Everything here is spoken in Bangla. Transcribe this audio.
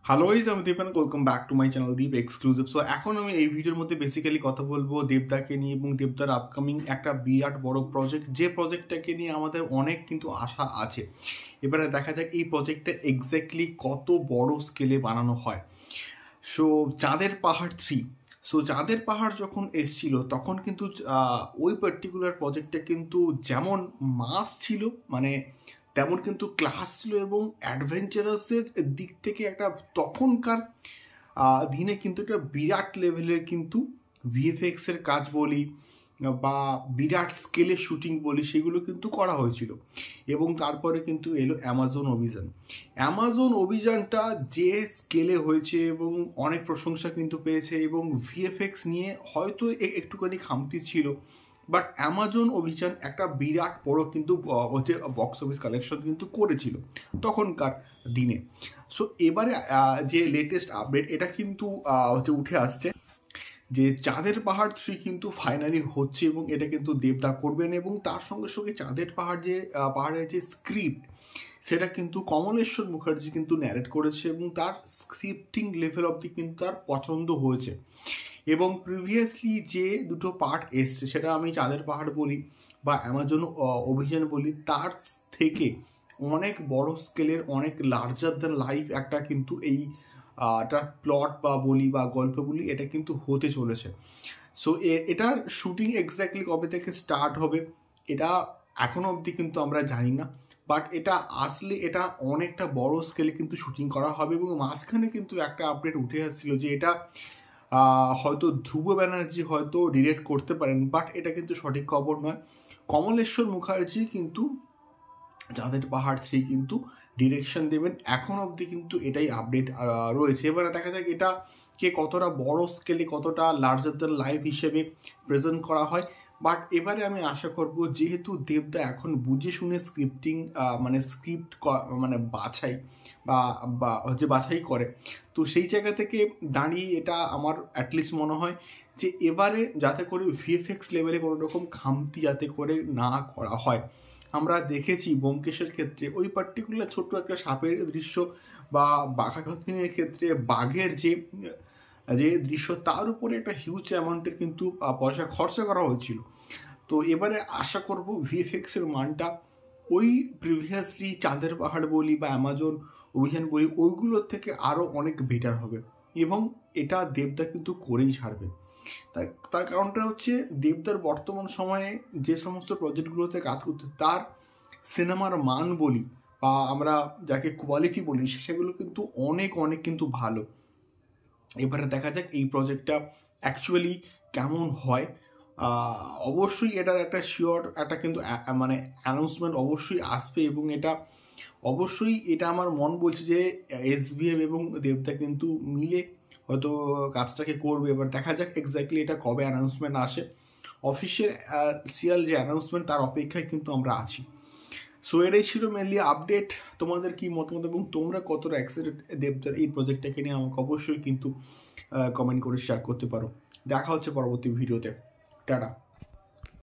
হ্যালো গাইস, আমি Deep and welcome back to my channel Deep exclusive. So এখন আমি এই ভিডিওর মধ্যে বেসিক্যালি কথা বলবো দেবদাকে নিয়ে এবং দেবদার আপকামিং একটা বিরাট বড় প্রজেক্ট, যে প্রজেক্টটাকে নিয়ে আমাদের অনেক কিন্তু আশা আছে। এবারে দেখা যাক এই প্রজেক্টটা এক্স্যাক্টলি কত বড় স্কেলে বানানো হয়। সো চাঁদের পাহাড় 3, সো চাঁদের পাহাড় যখন এসছিল তখন কিন্তু ওই পার্টিকুলার প্রজেক্টটা কিন্তু যেমন মাস ছিল, মানে তেমন কিন্তু ক্লাস ছিল এবং অ্যাডভেঞ্চারাসের দিক থেকে একটা তখনকার দিনে কিন্তু একটা বিরাট লেভেলের কিন্তু ভিএফএক্স এর কাজ বলি বা বিরাট স্কেলে শুটিং বলি, সেগুলো কিন্তু করা হয়েছিল। এবং তারপরে কিন্তু এলো অ্যামাজন অভিযান। অ্যামাজন অভিযানটা যে স্কেলে হয়েছে এবং অনেক প্রশংসা কিন্তু পেয়েছে এবং ভিএফএক্স নিয়ে হয়তো একটুখানি খামতি ছিল, বাট অ্যামাজন অভিযান একটা বিরাট বড় কিন্তু হচ্ছে বক্স অফিস কালেকশন কিন্তু করেছিল তখনকার দিনে। সো এবারে যে লেটেস্ট আপডেট এটা কিন্তু হচ্ছে উঠে আসছে যে চাঁদের পাহাড় 3 কিন্তু ফাইনালি হচ্ছে এবং এটা কিন্তু দেবদা করবেন এবং তার সঙ্গে সঙ্গে চাঁদের পাহাড় যে পাহাড়ের যে স্ক্রিপ্ট সেটা কিন্তু কমলেশ্বর মুখার্জি কিন্তু ন্যারেট করেছে এবং তার স্ক্রিপ্টিং লেভেল অবধি কিন্তু তার পছন্দ হয়েছে। এবং প্রিভিয়াসলি যে দুটো পার্ট এসছে, সেটা আমি চাঁদের পাহাড় বলি বা অ্যামাজন অভিযান বলি, তার থেকে অনেক বড় স্কেলের, অনেক লার্জার দ্যান লাইফ একটা কিন্তু এই এটার প্লট বা বলি বা গল্প বলি, এটা কিন্তু হতে চলেছে। সো এটার শুটিং এক্স্যাক্টলি কবে থেকে স্টার্ট হবে এটা এখনো অবধি কিন্তু আমরা জানি না, বাট এটা আসলে এটা অনেকটা বড় স্কেলে কিন্তু শুটিং করা হবে। এবং মাঝখানে কিন্তু একটা আপডেট উঠে আসছিল যে এটা হয়তো ধ্রুব ব্যানার্জি হয়তো ডিরেক্ট করতে পারেন, বাট এটা কিন্তু সঠিক খবর নয়। কমলেশ্বর মুখার্জি কিন্তু চাঁদের পাহাড় 3 কিন্তু ডিরেকশন দেবেন, এখন অবধি কিন্তু এটাই আপডেট রয়েছে। এবারে দেখা যাক এটা কে কতটা বড় স্কেলে, কতটা লার্জার দ্যান লাইফ হিসেবে প্রেজেন্ট করা হয়। বাট এবারে আমি আশা করব, যেহেতু দেবদা এখন বুঝে শুনে স্ক্রিপ্টিং মানে স্ক্রিপ্ট মানে বাছাই বা হচ্ছে বাছাই করে, তো সেই জায়গা থেকে দাঁড়িয়ে এটা আমার অ্যাটলিস্ট মনে হয় যে এবারে যাতে করে ভিএফএক্স লেভেলে কোনো রকম খামতি যাতে করে না করা হয়। আমরা দেখেছি ব্যোমকেশের ক্ষেত্রে ওই পার্টিকুলার ছোট্ট একটা সাপের দৃশ্য বা বাঘাযতীনের ক্ষেত্রে বাঘের যে যে দৃশ্য, তার উপরে একটা হিউজ অ্যামাউন্টের কিন্তু পয়সা খরচা করা হয়েছিল। তো এবারে আশা করব ভিএফএক্স এর মানটা ওই প্রিভিয়াসলি চাঁদের পাহাড় বলি বা অ্যামাজন অভিযান বলি ওইগুলোর থেকে আরও অনেক বেটার হবে এবং এটা দেবদা কিন্তু করেই ছাড়বে। তার কারণটা হচ্ছে দেবদার বর্তমান সময়ে যে সমস্ত প্রজেক্টগুলোতে কাজ করতে, তার সিনেমার মান বলি বা আমরা যাকে কোয়ালিটি বলি, সেগুলো কিন্তু অনেক অনেক কিন্তু ভালো। এবারে দেখা যাক এই প্রজেক্টটা অ্যাকচুয়ালি কেমন হয়। অবশ্যই এটার একটা শিওর একটা কিন্তু মানে অ্যানাউন্সমেন্ট অবশ্যই আসবে এবং এটা অবশ্যই, এটা আমার মন বলছে যে এসবিএফ এবং দেবদা কিন্তু মিলে হয়তো কাজটাকে করবে। এবার দেখা যাক এক্স্যাক্টলি এটা কবে অ্যানাউন্সমেন্ট আসে, অফিসিয়াল যে অ্যানাউন্সমেন্ট তার অপেক্ষায় কিন্তু আমরা আছি। সো এটাই ছিল মেনলি আপডেট। তোমাদের কি মতামত এবং তোমরা কতটা এক্সাইটেড দেবদার এই প্রজেক্টটাকে নিয়ে আমাকে অবশ্যই কিন্তু কমেন্ট করে শেয়ার করতে পারো। দেখা হচ্ছে পরবর্তী ভিডিওতে। টাটা।